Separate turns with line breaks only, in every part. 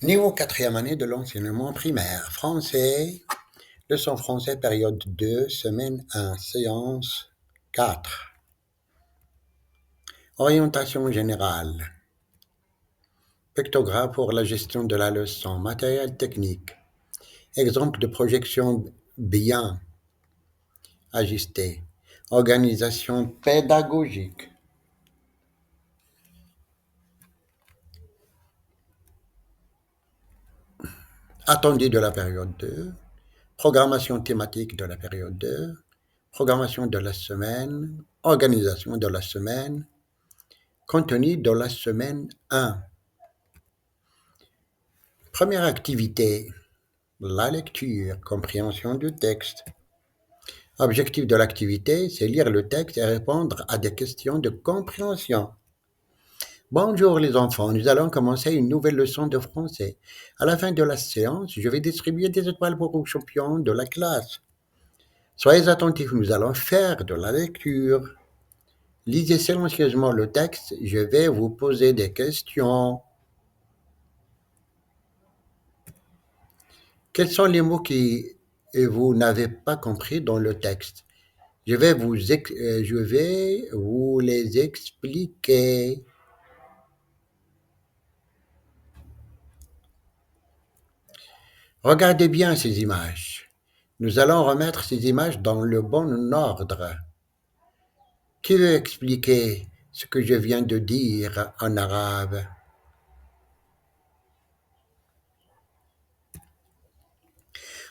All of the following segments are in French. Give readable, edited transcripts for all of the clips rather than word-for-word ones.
Niveau quatrième année de l'enseignement primaire. Français. Leçon français, période 2, semaine 1, séance 4. Orientation générale. Pictogramme pour la gestion de la leçon. Matériel technique. Exemple de projection bien ajustée. Organisation pédagogique. Attendu de la période 2. Programmation thématique de la période 2. Programmation de la semaine. Organisation de la semaine. Contenu de la semaine 1. Première activité, la lecture, compréhension du texte. Objectif de l'activité, c'est lire le texte et répondre à des questions de compréhension. Bonjour les enfants, nous allons commencer une nouvelle leçon de français. À la fin de la séance, je vais distribuer des étoiles pour aux champions de la classe. Soyez attentifs, nous allons faire de la lecture. Lisez silencieusement le texte, je vais vous poser des questions. Quels sont les mots que vous n'avez pas compris dans le texte? Je vais vous les expliquer. Regardez bien ces images. Nous allons remettre ces images dans le bon ordre. Qui veut expliquer ce que je viens de dire en arabe?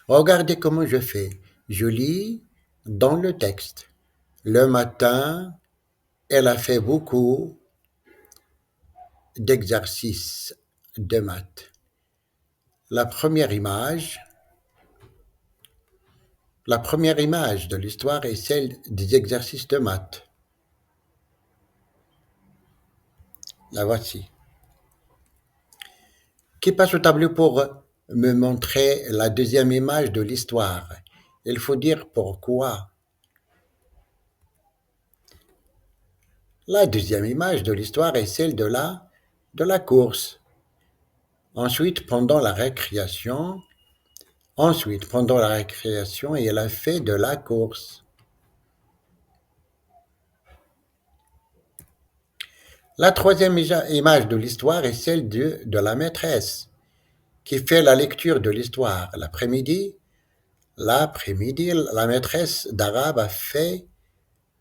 Regardez comment je fais. Je lis dans le texte. Le matin, elle a fait beaucoup d'exercices de maths. La première image de l'histoire est celle des exercices de maths. La voici. Qui passe au tableau pour me montrer la deuxième image de l'histoire? Il faut dire pourquoi. La deuxième image de l'histoire est celle de la course. Ensuite, pendant la récréation, elle a fait de la course. La troisième image de l'histoire est celle de la maîtresse qui fait la lecture de l'histoire. L'après-midi, la maîtresse d'arabe a fait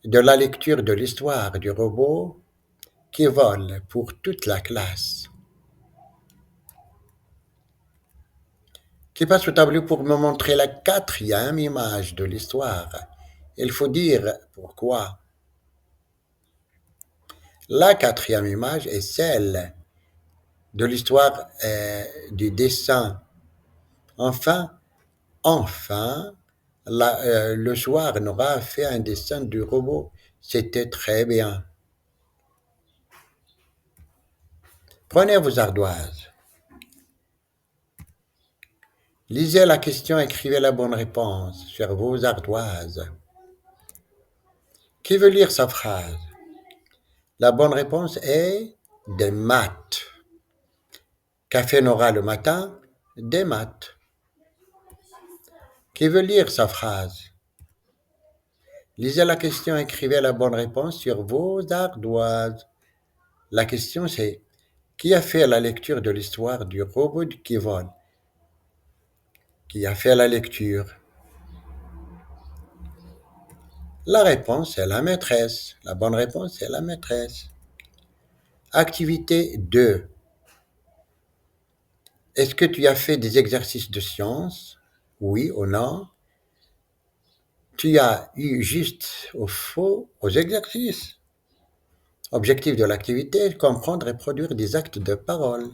de la lecture de l'histoire du robot qui vole pour toute la classe. Qui passe au tableau pour me montrer la quatrième image de l'histoire. Il faut dire pourquoi. La quatrième image est celle de l'histoire du dessin. Enfin, le soir, Nora a fait un dessin du robot. C'était très bien. Prenez vos ardoises. Lisez la question, écrivez la bonne réponse sur vos ardoises. Qui veut lire sa phrase? La bonne réponse est des maths. Qu'a fait Nora le matin? Des maths. Qui veut lire sa phrase? Lisez la question, écrivez la bonne réponse sur vos ardoises. La question c'est, qui a fait la lecture de l'histoire du robot qui vole? Qui a fait la lecture? La réponse est la maîtresse. La bonne réponse est la maîtresse. Activité 2. Est-ce que tu as fait des exercices de sciences? Oui ou non? Tu as eu juste ou faux aux exercices. Objectif de l'activité, comprendre et produire des actes de parole.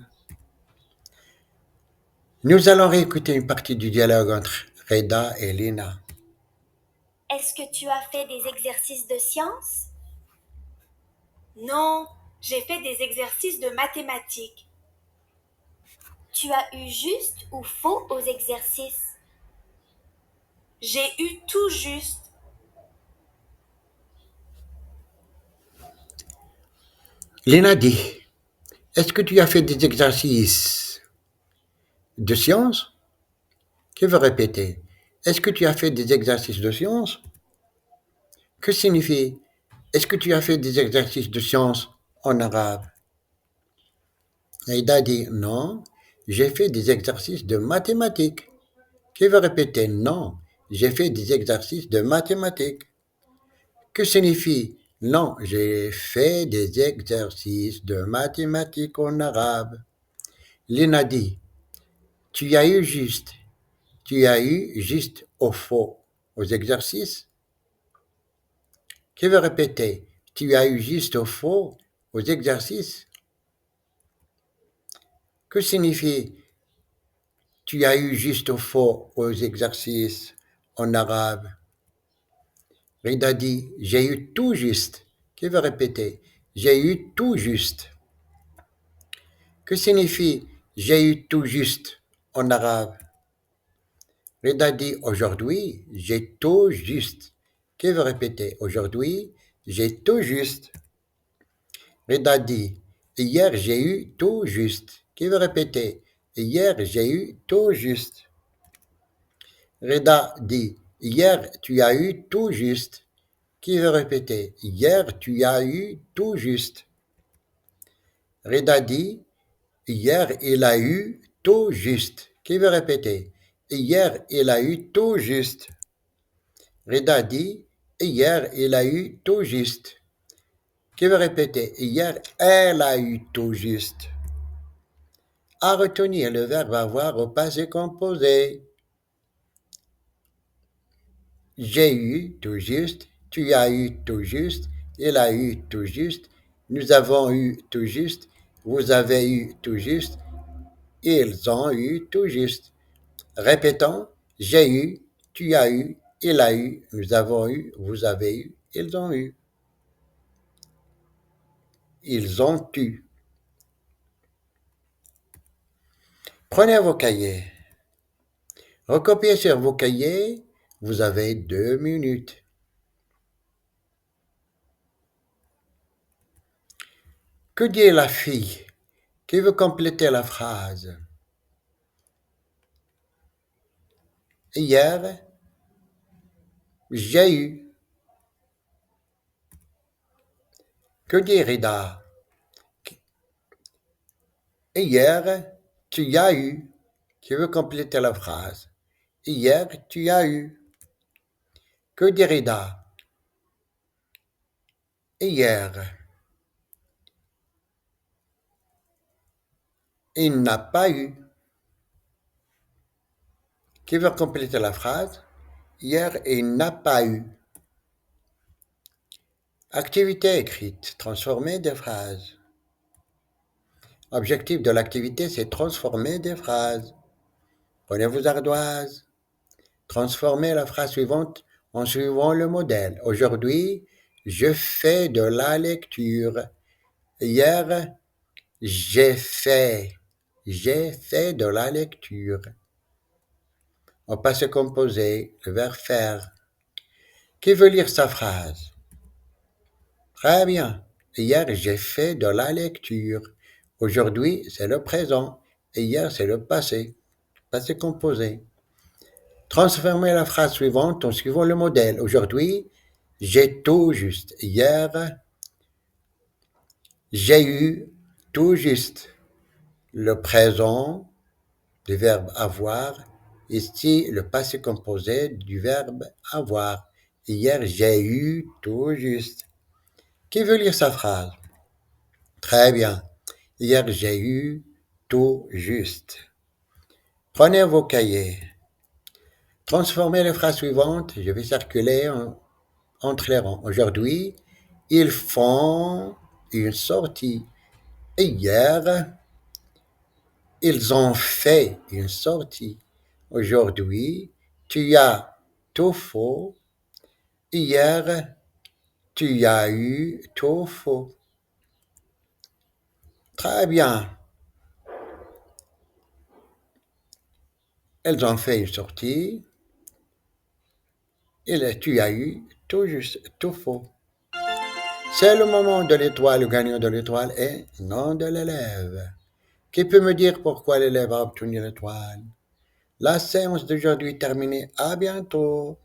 Nous allons réécouter une partie du dialogue entre Reda et Lina.
Est-ce que tu as fait des exercices de sciences?
Non, j'ai fait des exercices de mathématiques.
Tu as eu juste ou faux aux exercices?
J'ai eu tout juste.
Lina dit, est-ce que tu as fait des exercices? de sciences? Qui veut répéter? Est-ce que tu as fait des exercices de sciences? Que signifie? Est-ce que tu as fait des exercices de sciences en arabe? Aïda dit non, j'ai fait des exercices de mathématiques. Qui veut répéter? Non, j'ai fait des exercices de mathématiques. Que signifie? Non, j'ai fait des exercices de mathématiques en arabe. Lina dit, tu as eu juste. Tu as eu juste ou faux aux exercices? Qui veut répéter? Tu as eu juste ou faux aux exercices? Que signifie tu as eu juste ou faux aux exercices en arabe? Rida dit j'ai eu tout juste. Qui veut répéter? J'ai eu tout juste. Que signifie j'ai eu tout juste en arabe? Rida dit aujourd'hui j'ai tout juste. Qui veut répéter? Aujourd'hui j'ai tout juste. Rida dit hier j'ai eu tout juste. Qui veut répéter? Hier j'ai eu tout juste. Reda dit hier tu as eu tout juste. Qui veut répéter? Hier tu as eu tout juste. Reda dit hier il a eu tout juste. Qui veut répéter? Hier il a eu tout juste. Reda dit hier il a eu tout juste. Qui veut répéter? Hier elle a eu tout juste. À retenir le verbe avoir au passé composé. J'ai eu tout juste, tu as eu tout juste, il a eu tout juste, nous avons eu tout juste, vous avez eu tout juste, ils ont eu tout juste. Répétons, j'ai eu, tu as eu, il a eu, nous avons eu, vous avez eu, ils ont eu. Ils ont eu. Prenez vos cahiers. Recopiez sur vos cahiers, vous avez 2 minutes. Que dit la fille qui veut compléter la phrase? Hier, j'ai eu. Que dit Rida? Hier, tu as eu. Qui veut compléter la phrase? Hier, tu as eu. Que dit Rida? Hier, il n'a pas eu. Qui veut compléter la phrase? Hier, il n'a pas eu. Activité écrite. Transformer des phrases. Objectif de l'activité, c'est transformer des phrases. Prenez vos ardoises. Transformez la phrase suivante en suivant le modèle. Aujourd'hui, je fais de la lecture. Hier, j'ai fait de la lecture. Au passé composé, le verbe faire. Qui veut lire sa phrase? Très bien. Hier, j'ai fait de la lecture. Aujourd'hui, c'est le présent. Et hier, c'est le passé. Passé composé. Transformez la phrase suivante en suivant le modèle. Aujourd'hui, j'ai tout juste. Hier, j'ai eu tout juste. Le présent du verbe avoir. Ici, le passé composé du verbe avoir. Hier, j'ai eu tout juste. Qui veut lire sa phrase? Très bien. Hier, j'ai eu tout juste. Prenez vos cahiers. Transformez les phrases suivantes. Je vais circuler entre les rangs. Aujourd'hui, ils font une sortie. Hier, ils ont fait une sortie. Aujourd'hui, tu as tout faux. Hier, tu as eu tout faux. Très bien. Elles ont fait une sortie. Et tu as eu tout juste, tout faux. C'est le moment de l'étoile. Le gagnant de l'étoile est nom de l'élève. Qui peut me dire pourquoi l'élève a obtenu l'étoile? La séance d'aujourd'hui est terminée. À bientôt.